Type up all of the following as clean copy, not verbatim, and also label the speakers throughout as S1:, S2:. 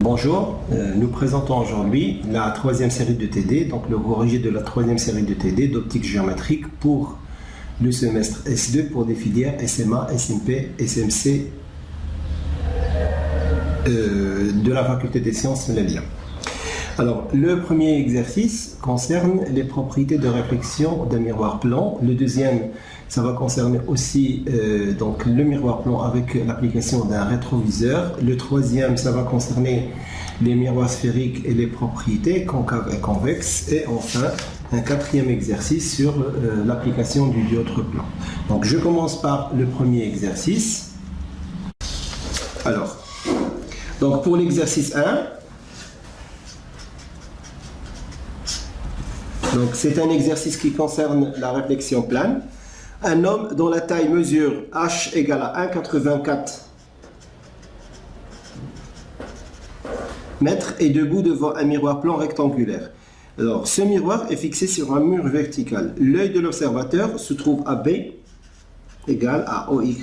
S1: Bonjour, nous présentons aujourd'hui la troisième série de TD, donc le corrigé de la troisième série de TD d'optique géométrique pour le semestre S2 pour des filières SMA, SMP, SMC de la faculté des sciences de l'IA. Alors, le premier exercice concerne les propriétés de réflexion d'un miroir plan. Le deuxième, ça va concerner aussi donc le miroir plan avec l'application d'un rétroviseur. Le troisième, ça va concerner les miroirs sphériques et les propriétés concaves et convexes. Et enfin, un quatrième exercice sur l'application du dioptre plan. Donc, je commence par le premier exercice. Alors, donc pour l'exercice 1, donc c'est un exercice qui concerne la réflexion plane. Un homme dont la taille mesure h égale à 1,84 mètres est debout devant un miroir plan rectangulaire. Alors, ce miroir est fixé sur un mur vertical. L'œil de l'observateur se trouve à B égale à OY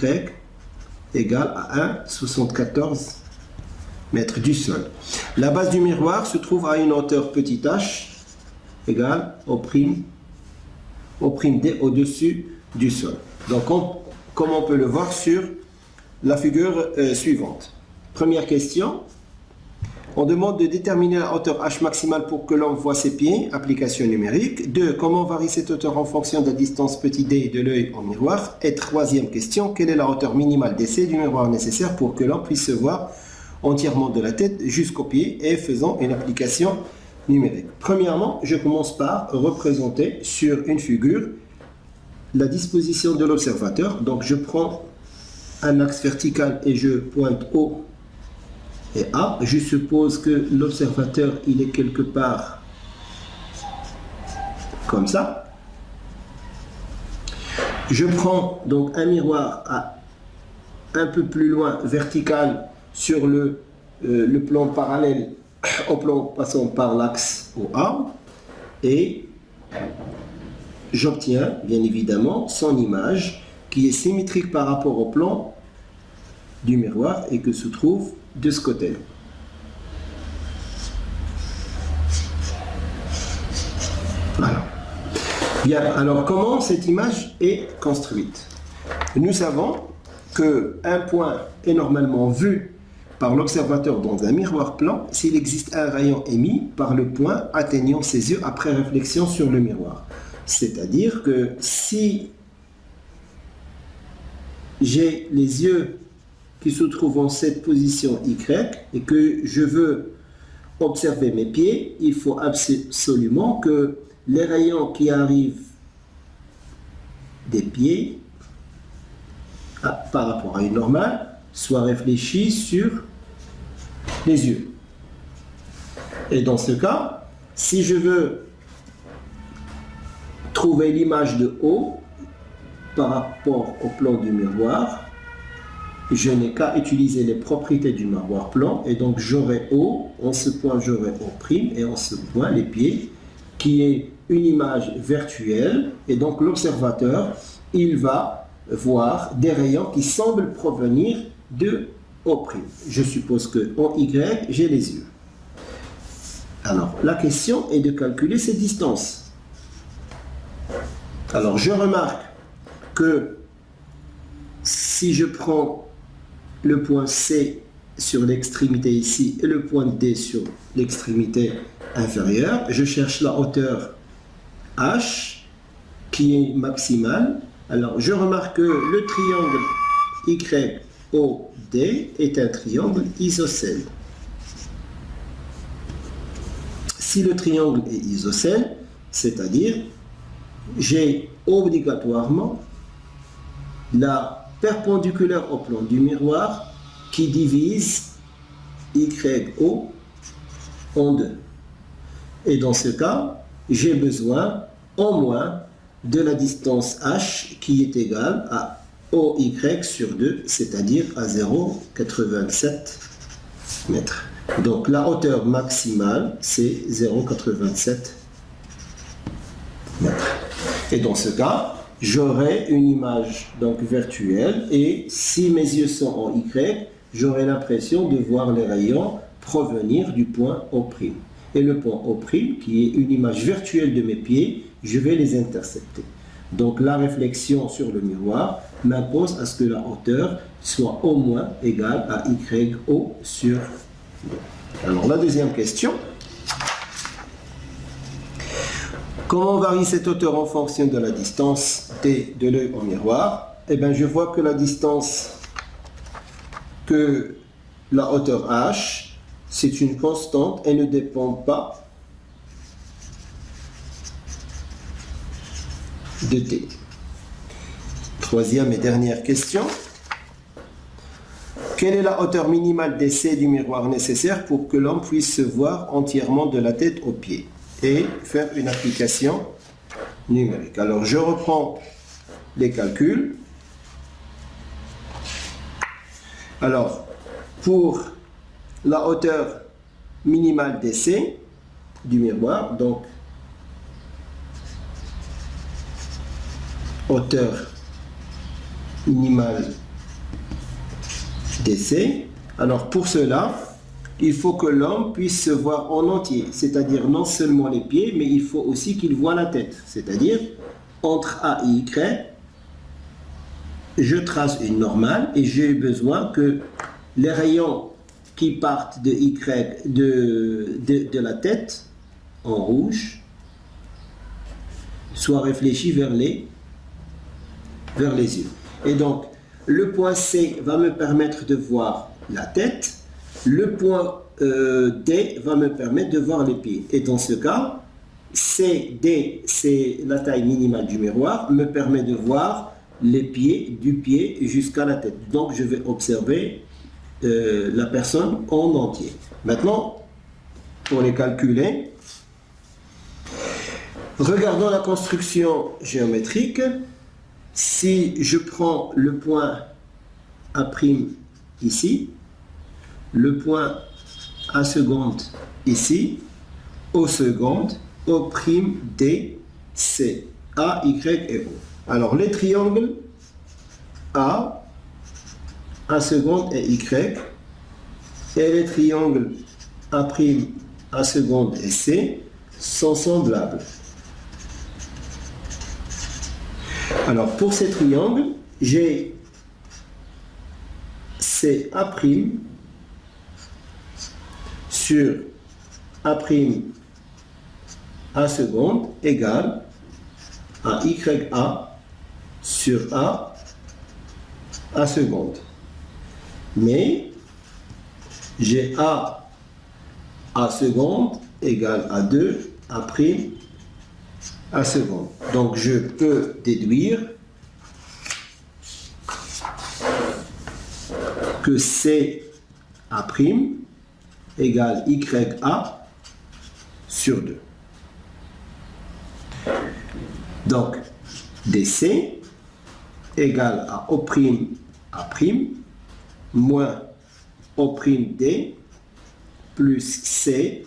S1: égale à 1,74 mètres du sol. La base du miroir se trouve à une hauteur petit h égale au prime D au-dessus du sol. Donc, comme on peut le voir sur la figure suivante. Première question. On demande de déterminer la hauteur h maximale pour que l'on voit ses pieds, application numérique. 2. Comment varie cette hauteur en fonction de la distance petit d de l'œil au miroir. Et troisième question. Quelle est la hauteur minimale d'essai du miroir nécessaire pour que l'on puisse se voir entièrement de la tête jusqu'aux pieds et faisant une application numérique. Premièrement, je commence par représenter sur une figure la disposition de l'observateur. Donc, je prends un axe vertical et je pointe O et A. Je suppose que l'observateur, il est quelque part comme ça. Je prends donc un miroir un peu plus loin, vertical, sur le plan parallèle au plan passant par l'axe OA et j'obtiens bien évidemment son image qui est symétrique par rapport au plan du miroir et que se trouve de ce côté. Voilà. Bien, alors comment cette image est construite? Nous savons qu'un point est normalement vu par l'observateur dans un miroir plan s'il existe un rayon émis par le point atteignant ses yeux après réflexion sur le miroir. C'est-à-dire que si j'ai les yeux qui se trouvent en cette position Y et que je veux observer mes pieds, il faut absolument que les rayons qui arrivent des pieds par rapport à une normale soient réfléchis sur les yeux. Et dans ce cas, si je veux trouver l'image de haut par rapport au plan du miroir, je n'ai qu'à utiliser les propriétés du miroir plan et donc j'aurai haut, en ce point j'aurai O' et en ce point les pieds, qui est une image virtuelle et donc l'observateur, il va voir des rayons qui semblent provenir de O'. Je suppose que en Y, j'ai les yeux. Alors, la question est de calculer ces distances. Alors, je remarque que si je prends le point C sur l'extrémité ici et le point D sur l'extrémité inférieure, je cherche la hauteur H qui est maximale. Alors, je remarque que le triangle YOD est un triangle isocèle. Si le triangle est isocèle, c'est-à-dire j'ai obligatoirement la perpendiculaire au plan du miroir qui divise YO en deux. Et dans ce cas, j'ai besoin au moins de la distance H qui est égale à OY sur 2, c'est-à-dire à 0,87 mètres. Donc la hauteur maximale, c'est 0,87 mètres. Et dans ce cas, j'aurai une image donc virtuelle et si mes yeux sont en Y, j'aurai l'impression de voir les rayons provenir du point O'. Et le point O', qui est une image virtuelle de mes pieds, je vais les intercepter. Donc la réflexion sur le miroir m'impose à ce que la hauteur soit au moins égale à YO sur 2. Alors la deuxième question. Comment varie cette hauteur en fonction de la distance T de l'œil au miroir? Eh bien, je vois que la distance, que la hauteur H, c'est une constante et ne dépend pas de T. Troisième et dernière question. Quelle est la hauteur minimale d'essai du miroir nécessaire pour que l'homme puisse se voir entièrement de la tête aux pieds et faire une application numérique? Alors, je reprends les calculs. Alors, pour la hauteur minimale d'essai du miroir, donc hauteur minimale d'essai, alors pour cela, il faut que l'homme puisse se voir en entier, c'est-à-dire non seulement les pieds, mais il faut aussi qu'il voit la tête, c'est-à-dire entre A et Y, je trace une normale et j'ai besoin que les rayons qui partent de Y, de la tête, en rouge, soient réfléchis vers les yeux. Et donc, le point C va me permettre de voir la tête, le point D va me permettre de voir les pieds. Et dans ce cas, CD, c'est la taille minimale du miroir, me permet de voir les pieds, du pied jusqu'à la tête. Donc, je vais observer la personne en entier. Maintenant, pour les calculer, regardons la construction géométrique. Si je prends le point A' ici, le point A seconde ici, O seconde, O', D, C, A, Y et O. Alors les triangles A seconde et Y, et les triangles A' seconde et C sont semblables. Alors pour ces triangles, j'ai CA' sur A' seconde égale à YA sur A seconde. Mais j'ai A seconde égale à 2 A' seconde. Donc je peux déduire que CA' égale YA sur 2. Donc DC égale à O'A' moins O'D plus CA'.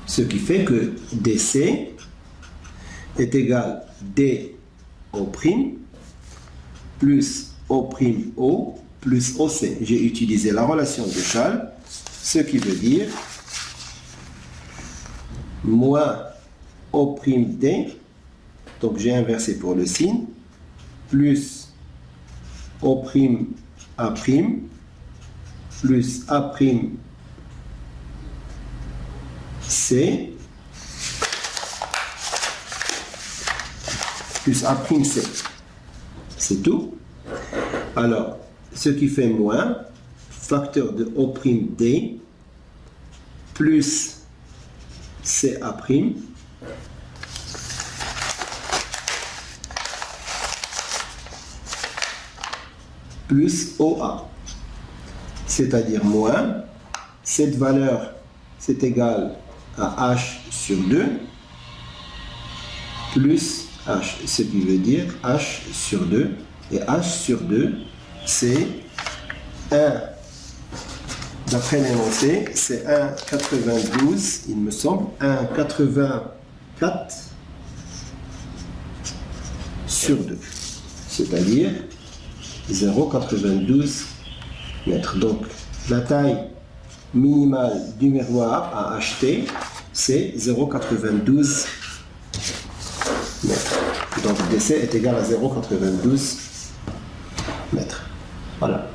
S1: Ce qui fait que DC est égal DO' plus O'O plus OC. J'ai utilisé la relation de Schall, ce qui veut dire moins O'D, donc j'ai inversé pour le signe, plus O'A' plus A'C plus A'C. C'est tout. Alors, ce qui fait moins, facteur de O'D plus CA' plus OA, c'est-à-dire moins, cette valeur c'est égal à H sur 2 plus H, ce qui veut dire H sur 2, et H sur 2 c'est 1, d'après l'énoncé, c'est 1,92, il me semble, 1,84 sur 2, c'est-à-dire 0,92 mètres. Donc, la taille minimale du miroir à acheter, c'est 0,92 mètres. Donc, DC est égal à 0,92 mètres. Voilà.